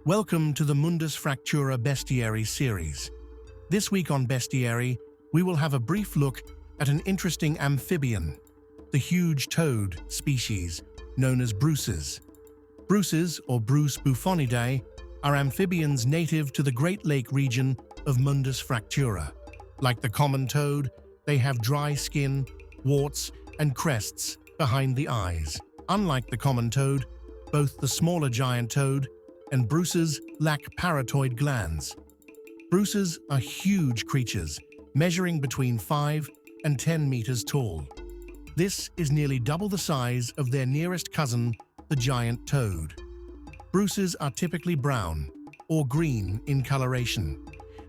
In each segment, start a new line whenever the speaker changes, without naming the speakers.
Welcome to the Mundus Fractura Bestiary series. This week on Bestiary, we will have a brief look at an interesting amphibian, the huge toad species known as bruces. Bruces, or Bruce bufonidae, are amphibians native to the Great Lake region of Mundus Fractura. Like the common toad, they have dry skin, warts, and crests behind the eyes. Unlike the common toad, both the smaller giant toad and bruces lack parotoid glands. Bruces are huge creatures, measuring between 5 and 10 meters tall. This is nearly double the size of their nearest cousin, the giant toad. Bruces are typically brown or green in coloration.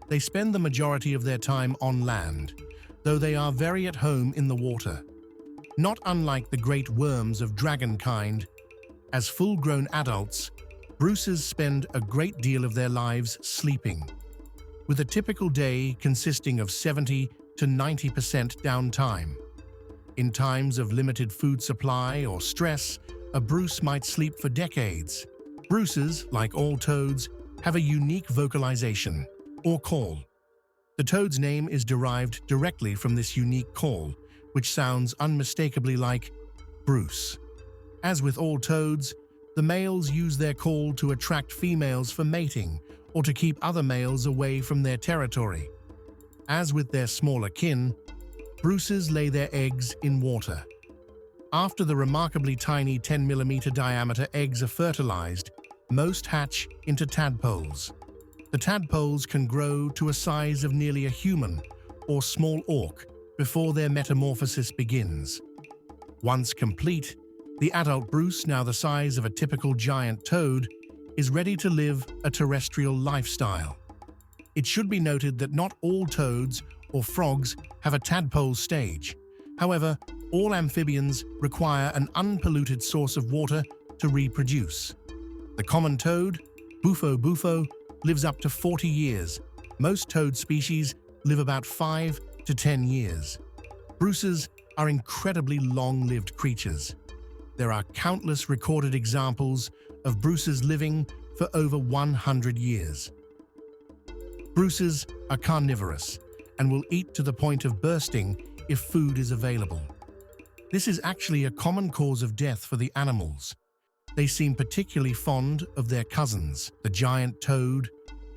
They spend the majority of their time on land, though they are very at home in the water. Not unlike the great worms of dragon kind, as full-grown adults, bruces spend a great deal of their lives sleeping, with a typical day consisting of 70 to 90% downtime. In times of limited food supply or stress, a bruce might sleep for decades. Bruces, like all toads, have a unique vocalization, or call. The toad's name is derived directly from this unique call, which sounds unmistakably like Bruce. As with all toads, the males use their call to attract females for mating or to keep other males away from their territory. As with their smaller kin, bruces lay their eggs in water. After the remarkably tiny 10mm diameter eggs are fertilized, most hatch into tadpoles. The tadpoles can grow to a size of nearly a human or small orc before their metamorphosis begins. Once complete, the adult bruce, now the size of a typical giant toad, is ready to live a terrestrial lifestyle. It should be noted that not all toads or frogs have a tadpole stage. However, all amphibians require an unpolluted source of water to reproduce. The common toad, bufo, lives up to 40 years. Most toad species live about 5 to 10 years. Bruces are incredibly long-lived creatures. There are countless recorded examples of bruces living for over 100 years. Bruces are carnivorous and will eat to the point of bursting if food is available. This is actually a common cause of death for the animals. They seem particularly fond of their cousins, the giant toad,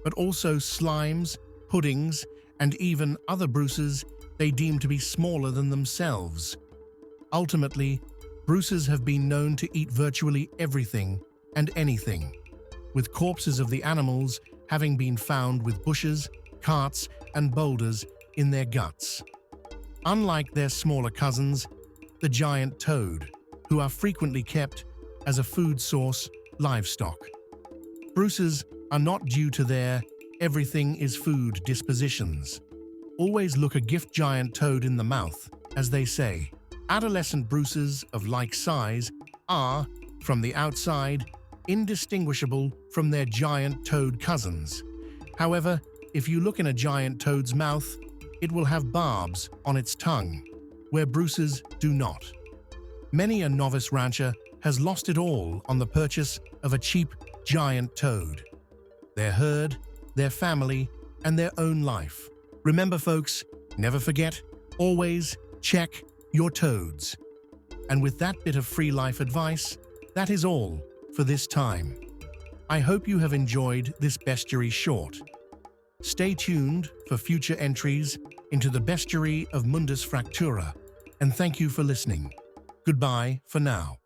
but also slimes, puddings, and even other bruces they deem to be smaller than themselves. Ultimately, bruces have been known to eat virtually everything and anything, with corpses of the animals having been found with bushes, carts, and boulders in their guts. Unlike their smaller cousins, the giant toad, who are frequently kept as a food source, livestock. Bruces are not due to their everything is food dispositions. Always look a gift giant toad in the mouth, as they say. Adolescent bruces of like size are, from the outside, indistinguishable from their giant toad cousins. However, if you look in a giant toad's mouth, it will have barbs on its tongue, where bruces do not. Many a novice rancher has lost it all on the purchase of a cheap giant toad. Their herd, their family, and their own life. Remember, folks, never forget, always check your toads. And with that bit of free life advice, that is all for this time. I hope you have enjoyed this bestiary short. Stay tuned for future entries into the bestiary of Mundus Fractura, and thank you for listening. Goodbye for now.